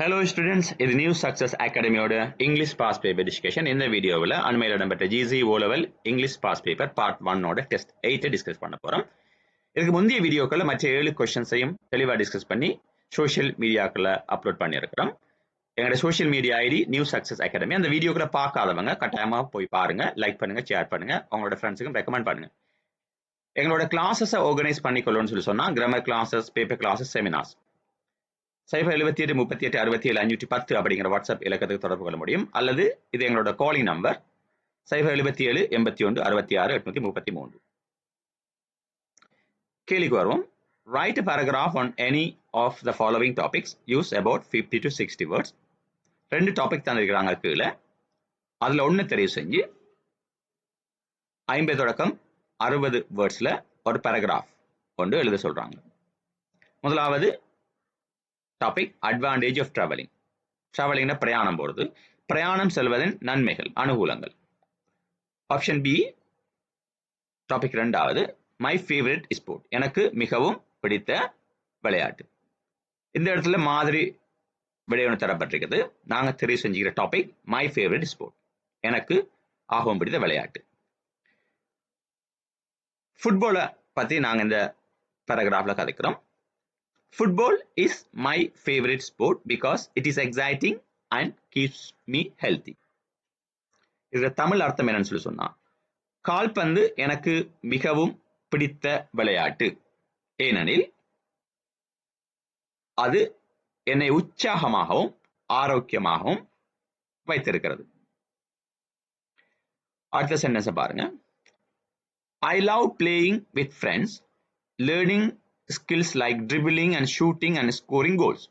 Hello students, இது new success அகாடமியோட English past paper discussion. இந்த வீடியோவில் அண்மையில் இடம்பெற்ற GC O level English past paper part 1 test 8 discuss பண்ண போறோம். இதுக்கு முந்தைய வீடியோக்களில் மற்ற 7 கொஸ்டின்ஸையும் தெளிவாக டிஸ்கஸ் பண்ணி சோஷியல் மீடியாக்களை அப்லோட் பண்ணியிருக்கிறோம். எங்களோட social media ID New Success Academy. அந்த வீடியோக்களை பார்க்காதவங்க கட்டாயமாக போய் பாருங்க, லைக் பண்ணுங்க, ஷேர் பண்ணுங்க, உங்களோட ஃப்ரெண்ட்ஸுக்கும் ரெக்கமெண்ட் பண்ணுங்க. எங்களோட கிளாஸஸை ஆர்கனைஸ் பண்ணிக்கொள்ளணும்னு சொன்னா grammar classes, paper classes, seminars 078 38 67 510 அப்படிங்கிற வாட்ஸ்அப் இலக்கத்துக்கு தொடர்பு கொள்ள முடியும். அல்லது இது எங்களோட காலிங் நம்பர் 077 81 66 833. கேள்விக்கு வருவோம். Write a paragraph on any of the following topics. Use about 50 to 60 words. 2 topic தந்திருக்கிறாங்க கீழே. அதுல ஒண்ணு தெரிவு செஞ்சு 50 தொடக்கம் 60 வேர்ட்ஸ்ல ஒரு பேராகிராஃப் கொண்டு எழுத சொல்றாங்க. முதலாவது டாபிக் அட்வான்டேஜ் ஆஃப் டிராவலிங். டிராவலிங்னா பிரயாணம் போறது, பிரயாணம் செல்வதன் நன்மைகள், அனுகூலங்கள். Option B topic. ரெண்டாவது மை ஃபேவரட் ஸ்போர்ட், எனக்கு மிகவும் பிடித்த விளையாட்டு. இந்த இடத்துல மாதிரி விடையொன்று தரப்பட்டிருக்கிறது. நாங்க தெரிவு செஞ்சுக்கிற டாபிக் மை ஃபேவரட் ஸ்போர்ட், எனக்கு ஆகவும் பிடித்த விளையாட்டு. ஃபுட்பாலை பத்தி நாங்க இந்த பேராகிராஃப்ல கதைக்கிறோம். Football is my favorite sport because it is exciting and keeps me healthy. இதுல தமிழ் அர்த்தம் என்னன்னு சொல்லி சொன்னா, கால்பந்து எனக்கு மிகவும் பிடித்த விளையாட்டு, ஏனெனில் அது என்னை உற்சாகமாகவும் ஆரோக்கியமாகவும் வைத்திருக்கிறது. அடுத்த சென்டென்ஸ் பாருங்க. I love playing with friends, learning skills like dribbling and shooting and scoring goals.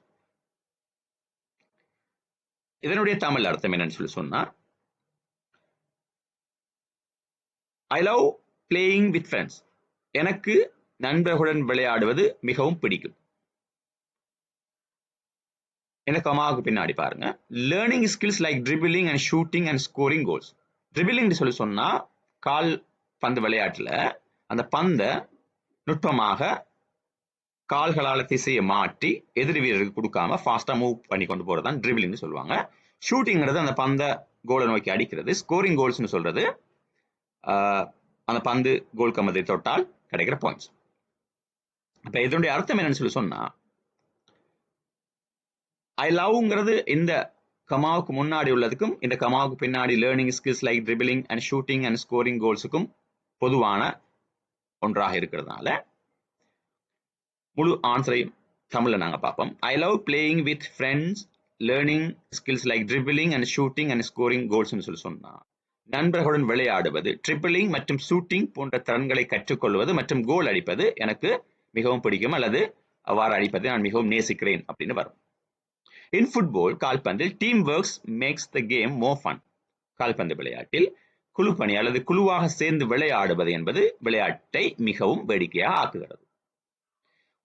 இதனுடைய தமிழ் அர்த்தம் என்னன்னு சொல்லி சொன்னா, I love playing with friends, எனக்கு நண்பர்களுடன் விளையாடுவது மிகவும் பிடிக்கும். இந்த கமாவுக்கு பின்னாடி பாருங்க. learning skills like dribbling and shooting and scoring goals. dribbling சொல்லி சொன்னா, கால் பந்து விளையாட்டுல அந்த பந்தை நுட்பமாக கால்களால திசையை மாற்றி எதிரி வீரருக்கு கொடுக்காம ஃபாஸ்டா மூவ் பண்ணி கொண்டு போறதுதான் ட்ரிபிளிங் சொல்லுவாங்க. ஷூட்டிங்கிறது அந்த பந்த கோலை நோக்கி அடிக்கிறது. ஸ்கோரிங் கோல்ஸ் சொல்றது அந்த பந்து கோல் கம்பத்தை தொட்டால் கிடைக்கிற பாயிண்ட்ஸ். அப்ப இதனுடைய அர்த்தம் என்னன்னு சொல்லி சொன்னா, ஐ லவ்ங்கிறது இந்த கமாவுக்கு முன்னாடி உள்ளதுக்கும் இந்த கமாவுக்கு பின்னாடி learning skills like dribbling and shooting and scoring கோல்ஸுக்கும் பொதுவான ஒன்றாக இருக்கிறதுனால முழு ஆன்சரையும் தமிழ்ல நாங்க பார்ப்போம். I love playing with friends, learning skills like dribbling and shooting and scoring goals சொல்லி சொன்னா, நண்பர்களுடன் விளையாடுவது, ட்ரிபிளிங் மற்றும் ஷூட்டிங் போன்ற திறன்களை கற்றுக்கொள்வது மற்றும் கோல் அடிப்பது எனக்கு மிகவும் பிடிக்கும், அல்லது அவ்வாறு அடிப்பதை நான் மிகவும் நேசிக்கிறேன் அப்படின்னு வரும். இன் ஃபுட்பால், கால்பந்தில் team works makes the game more fun. கால்பந்து விளையாட்டில் குழு பணி அல்லது குழுவாக சேர்ந்து விளையாடுவது என்பது விளையாட்டை மிகவும் வேடிக்கையாக ஆக்குகிறது.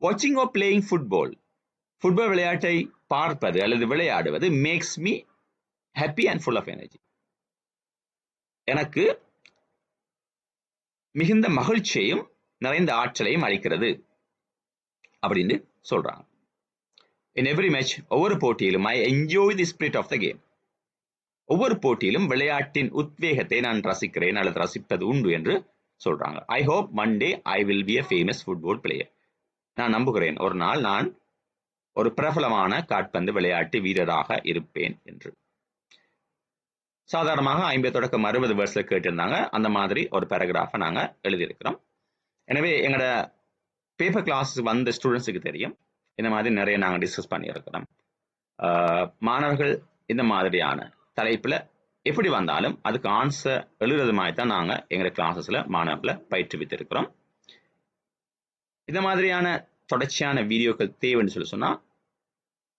வாட்சிங் or playing football, ஃபுட்பால் விளையாட்டை பார்ப்பது அல்லது விளையாடுவது makes me happy and full of energy, எனக்கு மிகுந்த மகிழ்ச்சியையும் நிறைந்த ஆற்றலையும் அளிக்கிறது அப்படின்னு சொல்றாங்க. In every match, ஒவ்வொரு போட்டியிலும் I enjoy the spirit of the game. ஒவ்வொரு போட்டியிலும் விளையாட்டின் உத்வேகத்தை நான் ரசிக்கிறேன் அல்லது ரசிப்பது உண்டு என்று சொல்றாங்க. I hope one day I will be a famous football player. நான் நம்புகிறேன் ஒரு நாள் நான் ஒரு பிரபலமான கால்பந்து விளையாட்டு வீரராக இருப்பேன் என்று. சாதாரணமாக 50 தொடக்கம் 60 வேர்ட்ஸ்ல கேட்டிருந்தாங்க. அந்த மாதிரி ஒரு பேராகிராஃபை நாங்க எழுதியிருக்கிறோம். எனவே எங்களோட பேப்பர் கிளாஸ் வந்த ஸ்டூடெண்ட்ஸுக்கு தெரியும், இந்த மாதிரி நிறைய நாங்க டிஸ்கஸ் பண்ணியிருக்கிறோம். மாணவர்கள் இந்த மாதிரியான தலைப்புல எப்படி வந்தாலும் அதுக்கு ஆன்சர் எழுதுறது மாதிரி தான் நாங்க எங்களோட கிளாஸஸ்ல மாணவர்களை பயிற்றுவித்திருக்கிறோம். இந்த மாதிரியான தொடர்ச்சியான வீடியோக்கள் தேவைன்னு சொல்லி சொன்னா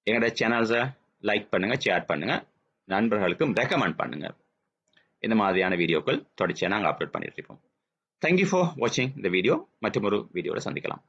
எங்களோட சேனல்ஸை லைக் பண்ணுங்க, ஷேர் பண்ணுங்க, நண்பர்களுக்கும் ரெக்கமெண்ட் பண்ணுங்க. இந்த மாதிரியான வீடியோக்கள் தொடர்ச்சியாக நாங்கள் அப்லோட் பண்ணிட்டு இருக்கோம். தேங்க்யூ ஃபார் வாட்சிங் இந்த வீடியோ. மற்றும் ஒரு வீடியோவில் சந்திக்கலாம்.